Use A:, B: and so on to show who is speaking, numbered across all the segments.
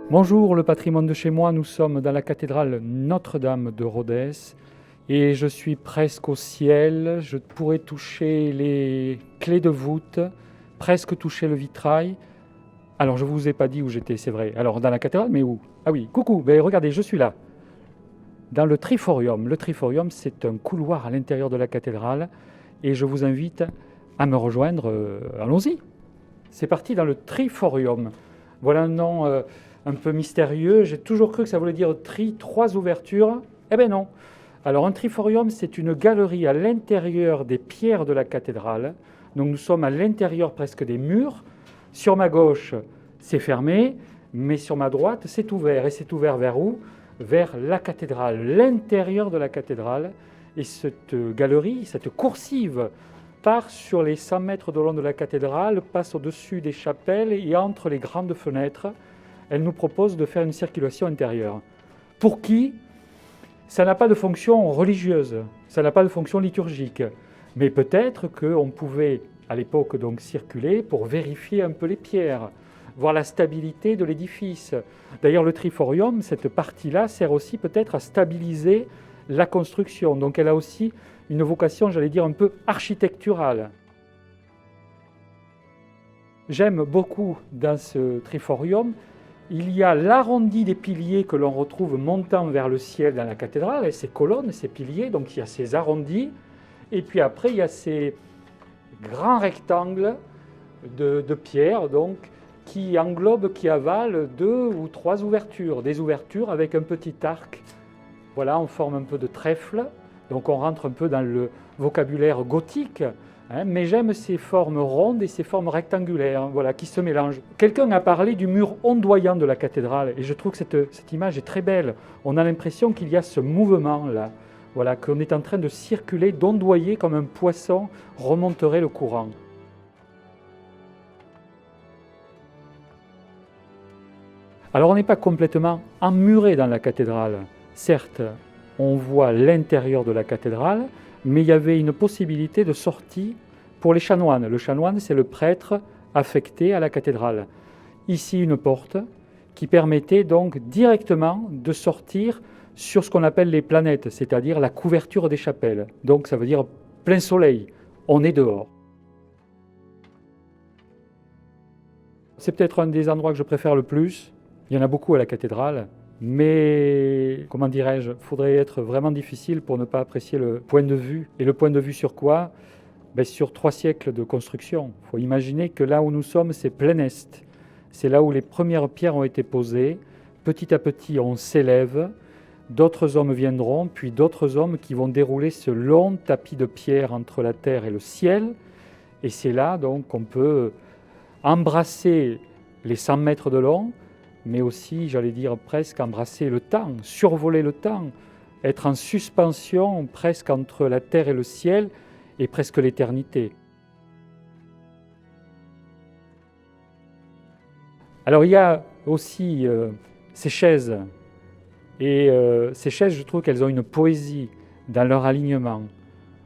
A: Bonjour, le patrimoine de chez moi, nous sommes dans la cathédrale Notre-Dame de Rhodes et je suis presque au ciel, je pourrais toucher les clés de voûte, presque toucher le vitrail. Alors je ne vous ai pas dit où j'étais, c'est vrai. Alors dans la cathédrale, mais où? Ah oui, coucou, ben, regardez, je suis là, dans le Triforium. Le Triforium, c'est un couloir à l'intérieur de la cathédrale et je vous invite à me rejoindre, allons-y. C'est parti dans le Triforium. Voilà un nom un peu mystérieux. J'ai toujours cru que ça voulait dire trois ouvertures. Eh bien non. Alors un triforium, c'est une galerie à l'intérieur des pierres de la cathédrale. Donc nous sommes à l'intérieur presque des murs. Sur ma gauche, c'est fermé, mais sur ma droite, c'est ouvert. Et c'est ouvert vers où? Vers la cathédrale, l'intérieur de la cathédrale. Et cette galerie, cette coursive, part sur les 100 mètres de long de la cathédrale, passe au-dessus des chapelles et entre les grandes fenêtres. Elle nous propose de faire une circulation intérieure. Pour qui? Ça n'a pas de fonction religieuse, ça n'a pas de fonction liturgique. Mais peut-être qu'on pouvait, à l'époque, donc circuler pour vérifier un peu les pierres, voir la stabilité de l'édifice. D'ailleurs, le triforium, cette partie-là, sert aussi peut-être à stabiliser la construction. Donc elle a aussi une vocation, j'allais dire, un peu architecturale. J'aime beaucoup dans ce triforium, il y a l'arrondi des piliers que l'on retrouve montant vers le ciel dans la cathédrale, et ces colonnes, ces piliers, donc il y a ces arrondis, et puis après il y a ces grands rectangles de pierre, donc, qui englobent, qui avalent 2 ou 3 ouvertures, des ouvertures avec un petit arc. Voilà, on forme un peu de trèfle, donc on rentre un peu dans le vocabulaire gothique, mais j'aime ces formes rondes et ces formes rectangulaires, voilà, qui se mélangent. Quelqu'un a parlé du mur ondoyant de la cathédrale, et je trouve que cette image est très belle. On a l'impression qu'il y a ce mouvement-là, voilà, qu'on est en train de circuler, d'ondoyer comme un poisson remonterait le courant. Alors on n'est pas complètement emmuré dans la cathédrale. Certes, on voit l'intérieur de la cathédrale, mais il y avait une possibilité de sortie pour les chanoines. Le chanoine, c'est le prêtre affecté à la cathédrale. Ici, une porte qui permettait donc directement de sortir sur ce qu'on appelle les planètes, c'est-à-dire la couverture des chapelles. Donc ça veut dire plein soleil, on est dehors. C'est peut-être un des endroits que je préfère le plus. Il y en a beaucoup à la cathédrale. Mais, comment dirais-je, il faudrait être vraiment difficile pour ne pas apprécier le point de vue. Et le point de vue sur quoi? Sur 3 siècles de construction. Il faut imaginer que là où nous sommes, c'est plein est. C'est là où les premières pierres ont été posées. Petit à petit, on s'élève. D'autres hommes viendront, puis d'autres hommes qui vont dérouler ce long tapis de pierre entre la terre et le ciel. Et c'est là donc qu'on peut embrasser les 100 mètres de long, mais aussi, j'allais dire, presque embrasser le temps, survoler le temps, être en suspension presque entre la terre et le ciel et presque l'éternité. Alors il y a aussi ces chaises, et ces chaises, je trouve qu'elles ont une poésie dans leur alignement.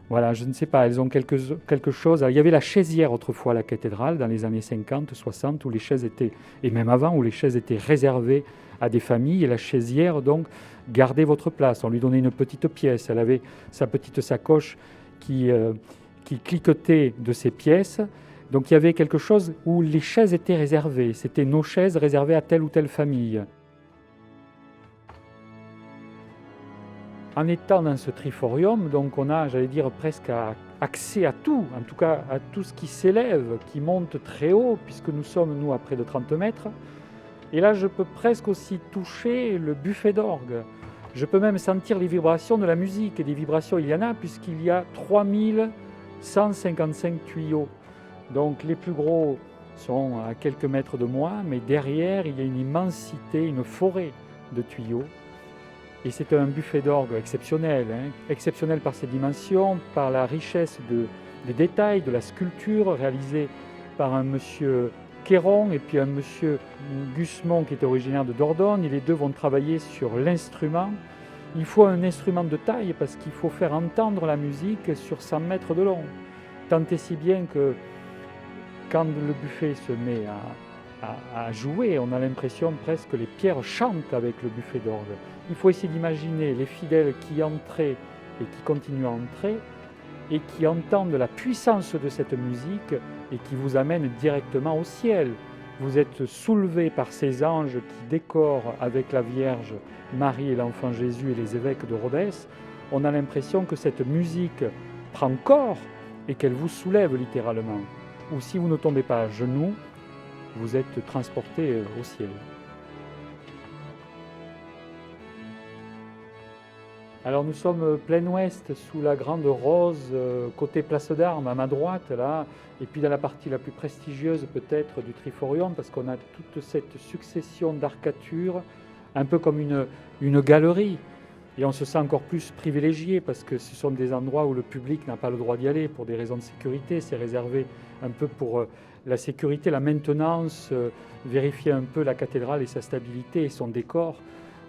A: Voilà, je ne sais pas, elles ont quelque chose. Alors, il y avait la chaisière autrefois à la cathédrale, dans les années 50, 60, où les chaises étaient, et même avant, où les chaises étaient réservées à des familles, et la chaisière, donc, gardait votre place. On lui donnait une petite pièce, elle avait sa petite sacoche qui cliquetait de ces pièces. Donc il y avait quelque chose où les chaises étaient réservées, c'était nos chaises réservées à telle ou telle famille. En étant dans ce triforium, donc on a, j'allais dire, presque accès à tout, en tout cas à tout ce qui s'élève, qui monte très haut, puisque nous sommes, nous, à près de 30 mètres. Et là, je peux presque aussi toucher le buffet d'orgue. Je peux même sentir les vibrations de la musique. Et des vibrations, il y en a, puisqu'il y a 3155 tuyaux. Donc les plus gros sont à quelques mètres de moi, mais derrière, il y a une immensité, une forêt de tuyaux. Et c'est un buffet d'orgue exceptionnel, exceptionnel par ses dimensions, par la richesse des détails, de la sculpture réalisée par un monsieur Quéron et puis un monsieur Gusmont qui est originaire de Dordogne. Et les deux vont travailler sur l'instrument. Il faut un instrument de taille parce qu'il faut faire entendre la musique sur 100 mètres de long. Tant et si bien que quand le buffet se met à jouer. On a l'impression presque que les pierres chantent avec le buffet d'orgue. Il faut essayer d'imaginer les fidèles qui entraient et qui continuent à entrer et qui entendent la puissance de cette musique et qui vous amène directement au ciel. Vous êtes soulevés par ces anges qui décorent avec la Vierge Marie et l'enfant Jésus et les évêques de Rhodes. On a l'impression que cette musique prend corps et qu'elle vous soulève littéralement. Ou si vous ne tombez pas à genoux, vous êtes transporté au ciel. Alors nous sommes plein ouest, sous la grande rose, côté Place d'Armes, à ma droite, là, et puis dans la partie la plus prestigieuse peut-être du Triforium, parce qu'on a toute cette succession d'arcatures, un peu comme une galerie. Et on se sent encore plus privilégié, parce que ce sont des endroits où le public n'a pas le droit d'y aller pour des raisons de sécurité. C'est réservé un peu pour la sécurité, la maintenance, vérifier un peu la cathédrale et sa stabilité et son décor.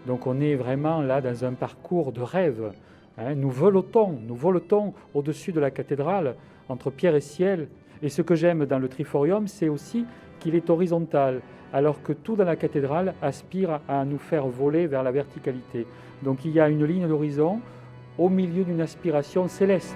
A: Donc on est vraiment là dans un parcours de rêve. Nous volotons au-dessus de la cathédrale, entre pierre et ciel. Et ce que j'aime dans le Triforium, c'est aussi qu'il est horizontal, alors que tout dans la cathédrale aspire à nous faire voler vers la verticalité. Donc il y a une ligne d'horizon au milieu d'une aspiration céleste.